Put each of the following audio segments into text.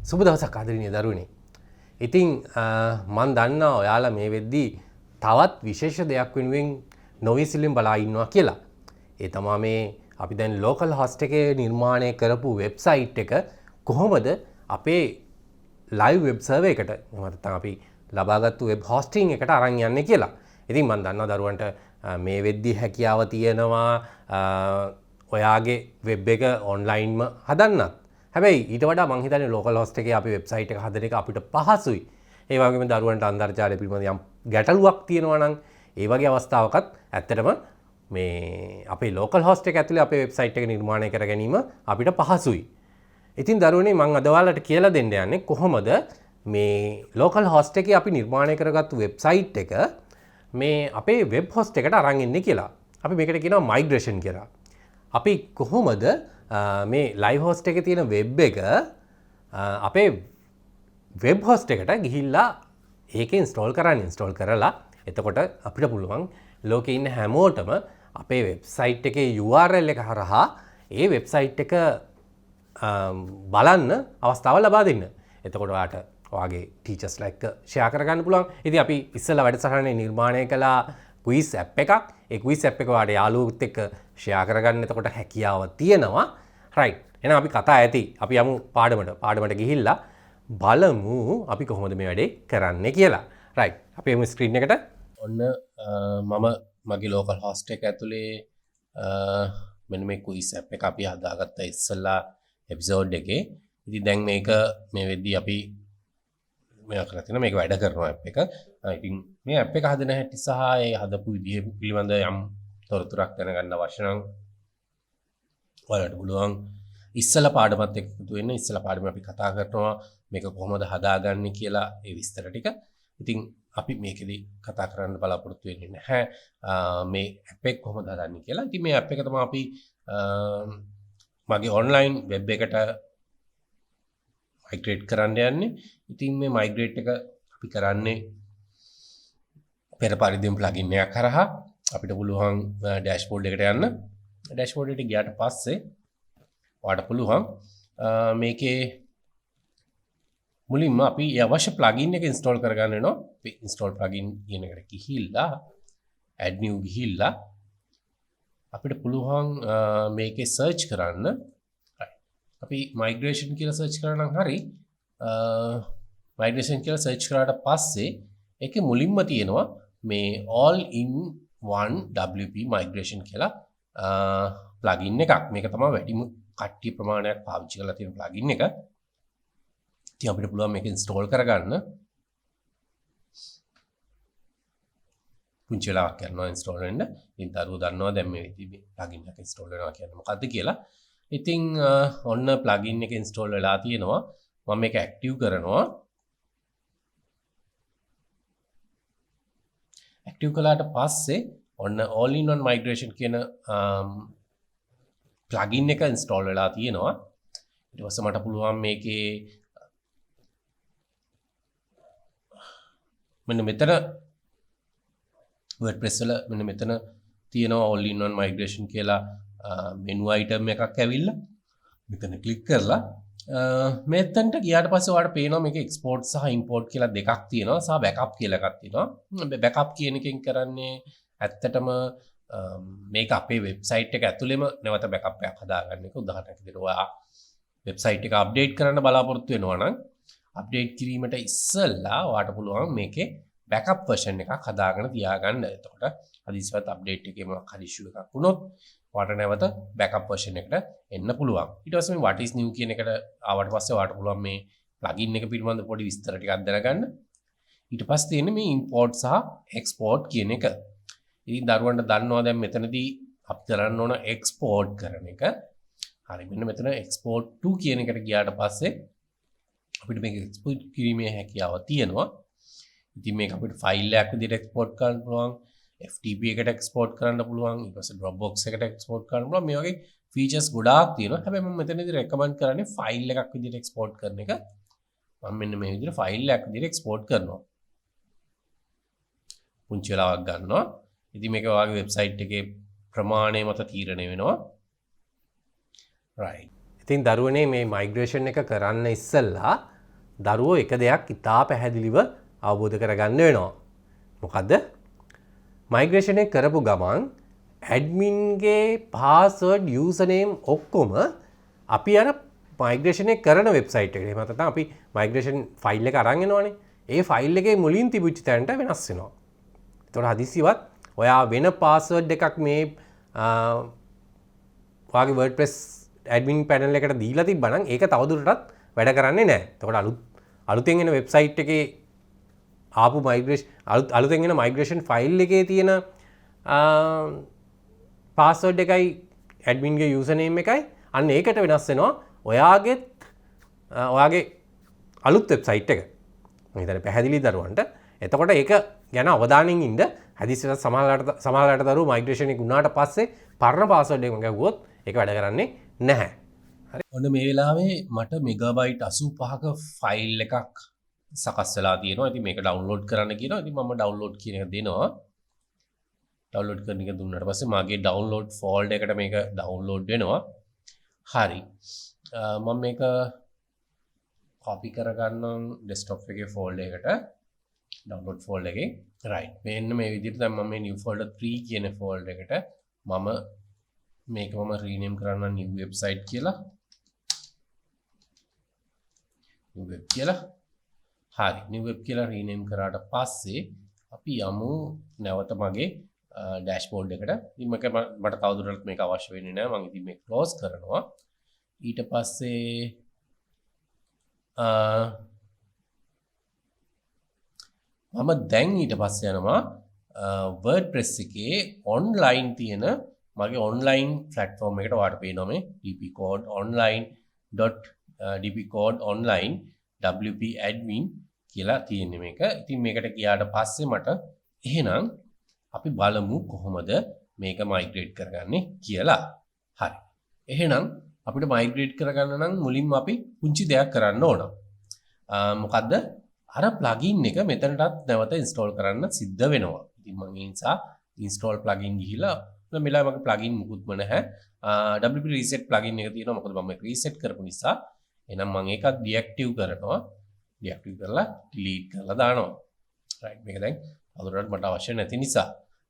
සුබ දවසක් ආදරණීය දරුවනේ. ඉතින් මම දන්නවා ඔයාලා මේ වෙද්දී තවත් විශේෂ දෙයක් වෙනුවෙන් නොවිසිලින් බලා ඉන්නවා කියලා. ඒ තමයි මේ අපි දැන් ලෝකල් හොස්ට් එකේ නිර්මාණය කරපු වෙබ්සයිට් එක කොහොමද අපේ ලයිව් වෙබ් සර්වර් එකට එහෙම නැත්නම් අපි ලබාගත්තු වෙබ් හොස්ටිං එකට අරන් යන්නේ කියලා. ඉතින් මම දන්නවා දරුවන්ට මේ වෙද්දී හැකියාව තියෙනවා ඔයාගේ වෙබ් එක ඔන්ලයින්ම හදන්නත්. හැබැයි ඊට වඩා මං හිතන්නේ ලෝකල් හොස්ට් එකේ අපි වෙබ්සයිට් එක හදන එක අපිට පහසුයි. ඒ වගේම දරුවන්ට අන්තර්ජාලය පිළිබඳ යම් ගැටලුවක් තියෙනවා නම් ඒ වගේ අවස්ථාවකත් ඇත්තටම මේ අපේ ලෝකල් හොස්ට් එක ඇතුලේ අපේ වෙබ්සයිට් එක නිර්මාණය කර ගැනීම අපිට පහසුයි. ඉතින් දරුවනේ මං අද ඔයාලට කියලා දෙන්න යන්නේ කොහොමද මේ ලෝකල් හොස්ට් එකේ අපි නිර්මාණය කරගත්තු වෙබ්සයිට් එක මේ අපේ වෙබ් හොස්ට් එකට අරන් එන්නේ කියලා. අපි මේකට කියනවා මයිග්‍රේෂන් කියලා. අපි කොහොමද මේ ලයිව් හොස්ට් එකේ තියෙන වෙබ් එක අපේ වෙබ් හොස්ට් එකට ගිහිල්ලා ඒක ඉන්ස්ටෝල් කරලා එතකොට අපිට පුළුවන් ලෝකේ ඉන්න හැමෝටම අපේ වෙබ්සයිට් එකේ URL එක හරහා ඒ වෙබ්සයිට් එක බලන්න අවස්ථාව ලබා දෙන්න. එතකොට ඔයාට ඔයාගේ ටීචර්ස්ලා එක්ක ෂෙයා කරගන්න පුළුවන්. ඉතින් අපි ඉස්සෙල්ලා වැඩසටහනේ නිර්මාණය කළා ක්විස් ඇප් එකක්. ඒ ක්විස් ඇප් එක ඔයාට යාළුවොත් එක්ක ෂෙයා කරගන්න එතකොට හැකියාව තියෙනවා. රයිට්. එහෙනම් අපි කතා ඇති. අපි යමු පාඩමට ගිහිල්ලා බලමු අපි කොහොමද මේ වැඩේ කරන්නේ කියලා. රයිට්. අපි යමු ස්ක්‍රීන් එකට. ඔන්න මම මගේ ලෝකල් හොස්ට් එක ඇතුලේ මෙන්න මේ ක්විස් ඇප් එක අපි හදාගත්තා ඉස්සෙල්ලා එපිසෝඩ් එකේ. ඉතින් දැන් මේක මේ වෙද්දී අපි මේක කරලා තියෙනවා මේක වැඩ කරනවා ඇප් එක. ඉතින් මේ ඇප් එක හදන හැටි සහ ඒ හදපු විදිහ පිළිබඳ යම් තොරතුරක් දැනගන්න අවශ්‍ය නම් ඔයාලට පුළුවන් ඉස්සලා පාඩමත් එක්ක එකතු වෙන්න. ඉස්සලා පාඩමේ අපි කතා කරනවා මේක කොහොමද හදාගන්නේ කියලා ඒ විස්තර ටික. ඉතින් අපි මේකෙදි කතා කරන්න බලාපොරොත්තු වෙන්නේ නැහැ මේ ඇප් එක කොහොමද හදන්නේ කියලා. ඉතින් මේ ඇප් එක තමයි අපි මගේ ඔන්ලයින් වෙබ් එකට මයිග්‍රේට් කරන්න යන්නේ. ඉතින් මේ මයිග්‍රේට් එක අපි කරන්නේ පෙර පරිදිම ප්ලගින් එකක් කරහා අපිට පුළුවන් ඩෑෂ්බෝඩ් එකට යන්න. ඩෑෂ්බෝඩ් එකට ගියාට පස්සේ ඔයාලට පුළුවන් මේකේ මුලින්ම අපි අවශ්‍ය ප්ලගින් එක ඉන්ස්ටෝල් කරගන්න වෙනවා. අපි ඉන්ස්ටෝල් ප්ලගින් කියන එකට ගිහිල්ලා add new ගිහිල්ලා අපිට පුළුවන් මේකේ සර්ච් කරන්න. අපි මයිග්‍රේෂන් කියලා සර්ච් කරා නම් හරි. මයිග්‍රේෂන් කියලා සර්ච් කරාට පස්සේ ඒකේ මුලින්ම තියෙනවා මේ all in one WP migration කියලා ප්ලගින් එකක්. මේක තමයි වැඩිම කට්ටිය ප්‍රමාණයක් පාවිච්චි කරලා තියෙන ප්ලගින් එක. ඉතින් අපිට පුළුවන් මේක ඉන්ස්ටෝල් කරගන්න. පුංචි වෙලාවක් කරනවා ඉන්ස්ටෝල් වෙන්න. ඉතින් දරුවෝ දන්නවා දැන් මේ විදිහේ ප්ලගින් එක ඉන්ස්ටෝල් වෙනවා කියන්නේ මොකද්ද කියලා. ඉතින් ඔන්න ප්ලගින් එක ඉන්ස්ටෝල් වෙලා තියෙනවා. මම මේක ඇක්ටිව් කරනවා. ඇක්ටිව් කළාට පස්සේ ඔන්න all in one migration කියන ප්ලගින් එක ඉන්ස්ටෝල් වෙලා තියෙනවා. ඊට පස්සේ මට පුළුවන් මේකේ මෙන්න මෙතන Wordpress වල මෙන්න මෙතන තියෙනවා all in one migration කියලා menu item එකක් ඇවිල්ලා මෙතන ක්ලික් කරලා මෙතනට ගියාට පස්සේ ඔයාලට පේනවා මේක export සහ import කියලා දෙකක් තියෙනවා සහ backup කියලා එකක් තියෙනවා. backup කියන එකෙන් කරන්නේ ඇත්තටම මේක අපේ වෙබ්සයිට් එක ඇතුළේම නැවත බෑකප් එකක් හදාගන්න එක. උදාහරණයක් විදිහට ඔයා වෙබ්සයිට් එක අප්ඩේට් කරන්න බලාපොරොත්තු වෙනවා නම් අප්ඩේට් කිරීමට ඉස්සෙල්ලා ඔයාට පුළුවන් මේකේ බෑකප් version එකක් හදාගෙන තියාගන්න. එතකොට හදිසියවත් අප්ඩේට් එකේ මොකක් හරි ඉෂුව එකක් වුණොත් ඔයාට නැවත බෑකප් version එකට එන්න පුළුවන්. ඊට පස්සේ මේ what is new කියන එකට ආවට පස්සේ ඔයාට පුළුවන් මේ plugin එක පිළිබඳ පොඩි විස්තර ටිකක් දැනගන්න. ඊට පස්සේ තියෙන්නේ මේ import සහ export කියන එක. ඉතින් දරුවන්ට දන්නවා දැන් මෙතනදී අපි කරන්න ඕන එක්ස්පෝර්ට් කරන එක. හරි මෙන්න මෙතන export to කියන එකට ගියාට පස්සේ අපිට මේක එක්ස්පෝර්ට් කිරීමේ හැකියාව තියෙනවා. ඉතින් මේක අපිට ෆයිල් එකක් විදිහට එක්ස්පෝර්ට් කරන්න පුළුවන්. FTP එකට එක්ස්පෝර්ට් කරන්න පුළුවන්. ඊට පස්සේ Dropbox එකට එක්ස්පෝර්ට් කරන්න පුළුවන්. මේ වගේ ෆීචර්ස් ගොඩාක් තියෙනවා. හැබැයි මම මෙතනදී රෙකමන්ඩ් කරන්නේ ෆයිල් එකක් විදිහට එක්ස්පෝර්ට් කරන එක. මම මෙන්න මේ විදිහට ෆයිල් එකක් විදිහට එක්ස්පෝර්ට් කරනවා. පුංචි වෙලාවක් ගන්නවා. ඉතින් මේක ඔයාගේ වෙබ්සයිට් එකේ ප්‍රමාණය මත තීරණය වෙනවා. right. ඉතින් දරුවනේ මේ මයිග්‍රේෂන් එක කරන්න ඉස්සෙල්ලා දරුවෝ එක දෙයක් ඉතා පැහැදිලිව අවබෝධ කරගන්න වෙනවා. මොකද්ද? මයිග්‍රේෂන් එක කරපු ගමන් ඇඩ්මින්ගේ පාස්වර්ඩ් යූසර්නේම් ඔක්කොම අපි අර මයිග්‍රේෂන් එක කරන වෙබ්සයිට් එකට එහෙම නැත්නම් අපි මයිග්‍රේෂන් ෆයිල් එක අරන් එනවනේ. ඒ ෆයිල් එකේ මුලින් තිබුච්ච තැනට වෙනස් වෙනවා. ඒතකොට හදිසියවත් ඔයා වෙන පාස්වර්ඩ් එකක් මේ ඔයාගේ WordPress ඇඩ්මින් පැනල් එකට දීලා තිබ්බනම් ඒක තවදුරටත් වැඩ කරන්නේ නැහැ. එතකොට අලුතෙන් එන වෙබ්සයිට් එකේ ආපු අලුතෙන් එන මයිග්‍රේෂන් ෆයිල් එකේ තියෙන පාස්වර්ඩ් එකයි ඇඩ්මින්ගේ යූසර්නේම් එකයි අන්න ඒකට වෙනස් වෙනවා ඔයාගේ අලුත් වෙබ්සයිට් එක. මම හිතන්නේ පැහැදිලි දරුවන්ට. එතකොට ඒක ගැන අවධානයෙන් ඉන්න. හදිස්සියට සමහරලාට දරුවෝ මයිග්‍රේෂන් එක වුණාට පස්සේ පරණ පාස්වර්ඩ් එක ගැහුවොත් ඒක වැඩ කරන්නේ නැහැ. හරි. ඔන්න මේ වෙලාවේ මට මෙගාබයිට් 85ක ෆයිල් එකක් සකස් වෙලා තියෙනවා. ඉතින් මේක ඩවුන්ලෝඩ් කරන්න කියනවා. ඉතින් මම ඩවුන්ලෝඩ් කියන එක දෙනවා. ඩවුන්ලෝඩ් කරන එක දුන්නාට පස්සේ මාගේ ඩවුන්ලෝඩ් ෆෝල්ඩර් එකට මේක ඩවුන්ලෝඩ් වෙනවා. හරි. මම මේක කොපි කරගන්නම් ඩෙස්ක්ටොප් එකේ ෆෝල්ඩර් එකට. ඩවුන්ලෝඩ් ෆෝල්ඩර් එකේ. රයිට්. මෙන්න මේ විදිහට දැන් මම මේ new folder 3 කියන ෆෝල්ඩර් එකට මේක මම රීනේම් කරන්න new website කියලා. new web කියලා. හරි. new web කියලා රීනේම් කරාට පස්සේ අපි යමු නැවත මගේ ඩෑෂ්බෝඩ් එකට. ඉතින් මට තවදුරටත් මේක අවශ්‍ය වෙන්නේ නැහැ. මම ඉතින් මේක ක්ලෝස් කරනවා. ඊට පස්සේ මම දැන් ඊට පස්සේ යනවා WordPress එකේ ඔන්ලයින් තියෙන මගේ ඔන්ලයින් ප්ලැට්ෆෝම් එකට ඔයාලට පේනවා මේ dpcode.online wp admin කියලා තියෙන මේක. ඉතින් මේකට ගියාට පස්සේ මට එහෙනම් අපි බලමු කොහොමද මේක මයිග්‍රේට් කරගන්නේ කියලා. හරි. එහෙනම් අපිට මයිග්‍රේට් කරගන්න නම් මුලින්ම අපි පුංචි දෙයක් කරන්න ඕන. මොකද්ද? අර ප්ලගින් එක මෙතනටත් නැවත ඉන්ස්ටෝල් කරන්න සිද්ධ වෙනවා. ඉතින් මම ඒ නිසා ඉන්ස්ටෝල් ප්ලගින් ගිහිලා මෙලා මගේ ප්ලගින් මුකුත්ම නැහැ. WP reset ප්ලගින් එක තියෙනවා. මොකද මම ඒක රීසෙට් කරපු නිසා. එහෙනම් මම ඒකත් ඩිඇක්ටිව් කරනවා. ඩිඇක්ටිව් කරලා ඩිලීට් කරලා දානවා. රයිට්. මේක දැන් අදටත් මට අවශ්‍ය නැති නිසා.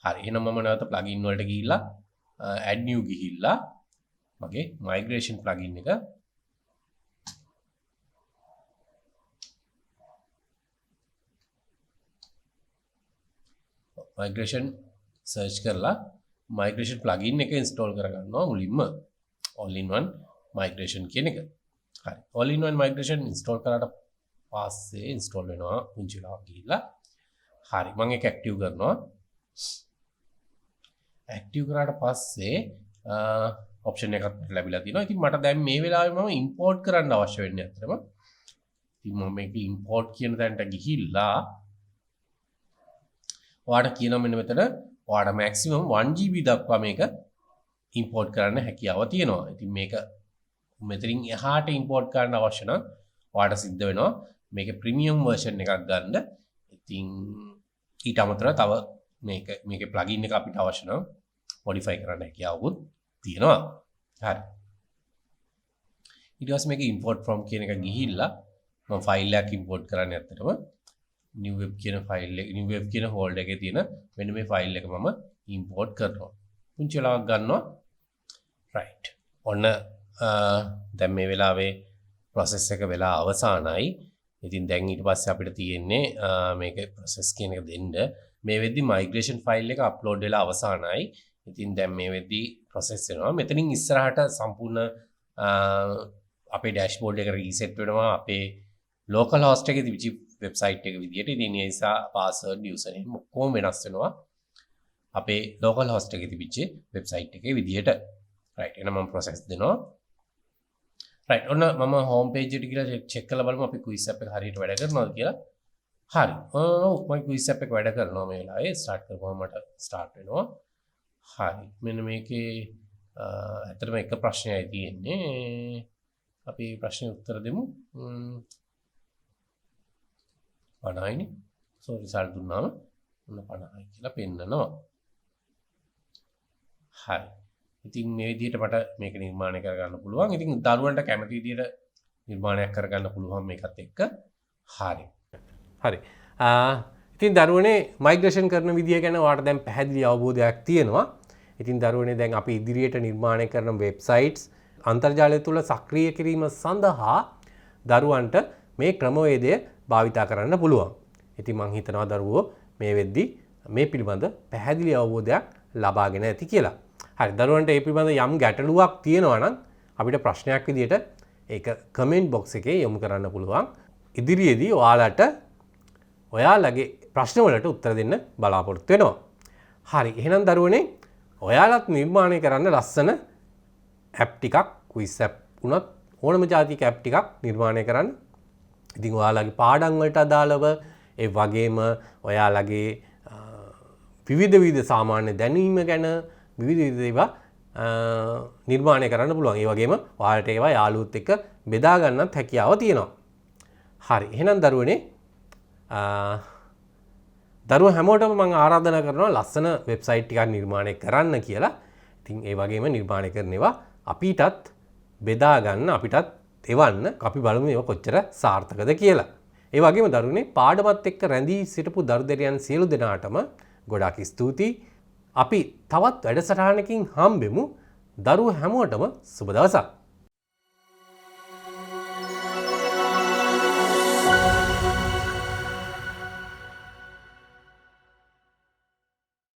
හරි. එහෙනම් මම නැවත ප්ලගින් වලට ගිහිල්ලා add new ගිහිල්ලා මගේ migration plugin එක migration search කරලා migration plugin එක install කරගන්නවා මුලින්ම all in one migration කියන එක. හරි. all in one migration install කරාට පස්සේ install වෙනවා පුංචි වෙලාවක් ගිහිල්ලා. හරි. මම ඒක active කරනවා. active කරාට පස්සේ option එකක් ලැබිලා තියෙනවා. ඉතින් මට දැන් මේ වෙලාවේ මම import කරන්න අවශ්‍ය වෙන්නේ අතරම. ඉතින් මම මේක import කියන තැනට ගිහිල්ලා ඔයාලට කියනවා මෙන්න මෙතන ඔයාලට maximum 1GB දක්වා මේක import කරන්න හැකියාව තියෙනවා. ඉතින් මේක මෙතනින් එහාට import කරන්න අවශ්‍ය නම් ඔයාලට සිද්ධ වෙනවා මේක premium version එකක් ගන්න. ඉතින් ඊට අමතරව තව මේකේ plugin එක අපිට අවශ්‍ය නම් modify කරන්න හැකියාවකුත් තියෙනවා. හරි. ඊට පස්සේ මේක import from කියන එක ගිහිල්ලා මම ෆයිල් එකක් import කරන්න ඇත්තටම new web කියන ෆයිල් එක new web කියන folder එකේ තියෙන මෙන්න මේ ෆයිල් එක මම import කරනවා. පුංචි වෙලාවක් ගන්නවා. right. ඔන්න දැන් මේ වෙලාවේ process එක වෙලා අවසానයි. ඉතින් දැන් ඊට පස්සේ අපිට තියෙන්නේ මේක process කියන එක දෙන්න. මේ වෙද්දි migration file එක upload වෙලා අවසానයි. ඉතින් දැන් මේ වෙද්දි process වෙනවා. මෙතනින් ඉස්සරහට සම්පූර්ණ අපේ dashboard එක reset වෙනවා. අපේ local host එකේ තිබිච්ච website එක විදියට. ඉතින් ඒ නිසා password username ඔක්කොම වෙනස් වෙනවා. අපේ local host එකේ තිබිච්ච website එකේ විදියට. right. එහෙනම් මම process දෙනවා. right. ඔන්න මම home page එකට ගිහලා check කරලා බලමු අපි quiz app එක හරියට වැඩ කරනවද කියලා. හරි. මම quiz app එක වැඩ කරනවා මේ වෙලාවේ. start කරපුවම මට start වෙනවා. හරි. මෙන්න මේකේ ඇත්තටම එක ප්‍රශ්නයයි තියෙන්නේ. අපි ප්‍රශ්නේ උත්තර දෙමු. 50යිනේ. so result දුන්නාම ඔන්න 50යි කියලා පෙන්නනවා. හරි. ඉතින් මේ විදිහට මට මේක නිර්මාණය කරගන්න පුළුවන්. ඉතින් දරුවන්ට කැමති විදිහට නිර්මාණයක් කරගන්න පුළුවන් මේකත් එක්ක. හරි. හරි. ඉතින් දරුවනේ මයිග්‍රේෂන් කරන විදිය ගැන ඔයාලට දැන් පැහැදිලි අවබෝධයක් තියෙනවා. ඉතින් දරුවනේ දැන් අපි ඉදිරියට නිර්මාණය කරන වෙබ්සයිට්ස් අන්තර්ජාලය තුල සක්‍රිය කිරීම සඳහා දරුවන්ට මේ ක්‍රමවේදය භාවිතා කරන්න පුළුවන්. ඉතින් මම හිතනවා දරුවෝ මේ වෙද්දි මේ පිළිබඳ පැහැදිලි අවබෝධයක් ලබාගෙන ඇති කියලා. හරි දරුවන්ට මේ පිළිබඳ යම් ගැටලුවක් තියෙනවා නම් අපිට ප්‍රශ්නයක් විදියට ඒක කමෙන්ට් බොක්ස් එකේ යොමු කරන්න පුළුවන්. ඉදිරියේදී ඔයාලට ඔයාලගේ ප්‍රශ්න වලට උත්තර දෙන්න බලාපොරොත්තු වෙනවා. හරි එහෙනම් දරුවනේ ඔයාලත් නිර්මාණය කරන්න ලස්සන ඇප් ටිකක් ක්විස් ඇප් උනත් ඕනම ජාතික ඇප් ටිකක් නිර්මාණය කරන්න. ඉතින් ඔයාලගේ පාඩම් වලට අදාළව ඒ වගේම ඔයාලගේ විවිධ සාමාන්‍ය දැනීම ගැන විවිධ ඒවා නිර්මාණය කරන්න පුළුවන්. ඒ වගේම ඔයාලට ඒවා යාළුවොත් එක්ක බෙදා ගන්නත් හැකියාව තියෙනවා. හරි එහෙනම් දරුවනේ දරුවෝ හැමෝටම මම ආරාධනා කරනවා ලස්සන වෙබ්සයිට් ටිකක් නිර්මාණය කරන්න කියලා. ඉතින් ඒ වගේම නිර්මාණය කරන ඒවා අපිටත් බෙදා ගන්න අපිටත් එවන්න අපි බලමු ඒවා කොච්චර සාර්ථකද කියලා. ඒ වගේම දරුවනේ පාඩමත් එක්ක රැඳී සිටපු දරුදෙරියන් සියලු දෙනාටම ගොඩාක් ස්තුතියි. අපි තවත් වැඩසටහනකින් හම්බෙමු. දරුවෝ හැමෝටම සුබ දවසක්.